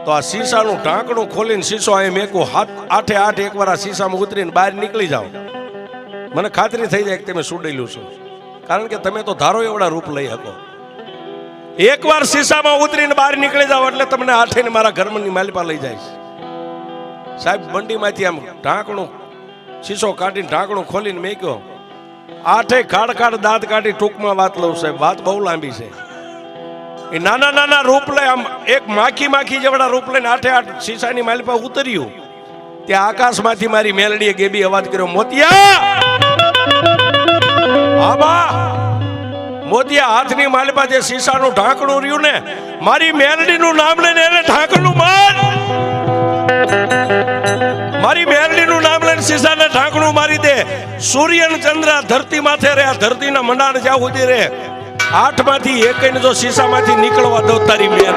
તો આ શીશાનું ઢાંકણું ખોલીને શીશો અહીં મેકું, આઠે આઠ એકવાર આ શીશામાં ઉતરીને બહાર નીકળી જાઓ, મને ખાતરી થઈ જાય કે તમે સુડેલું છો. કારણ કે તમે તો ધારો એવડા રૂપ લઈ શકો. એકવાર શીશામાં ઉતરીને બહાર નીકળી જાઓ એટલે તમને આઠે ને મારા ઘરની માલિપા લઈ જાય. સાહેબ બંડીમાંથી આમ ઢાંકણું શીશો કાઢીને ઢાંકણું ખોલીને મેક્યો, આઠે ખાડ દાંત કાઢી ટૂંકમાં વાત લઉં સાહેબ, વાત બહુ લાંબી છે. એ નાના નાના રૂપ લઈ આમ એક માખી જેવડા રૂપ લઈને આઠે આઠ શીશાની માલિપા ઉતર્યું, ત્યાં આકાશમાંથી મારી મેલડીએ ગેબી અવાજ કર્યો, મોતિયા! હા બા, મોતિયા હાથની માલિપા જે શીશાનું ઢાંકણું રહ્યું ને, મારી મેલડીનું નામ લઈને એને ઢાંકણું માર. મારી મેલડીનું નામ લઈને શીશાને ઢાંકણું મારી દે. સૂર્ય ને ચંદ્ર ધરતી માથે રે, ધરતીના મંડાણ જ્યાં સુધી રે, આઠમાંથી એકને જો શીશામાંથી નીકળવા દો તારી મેલ.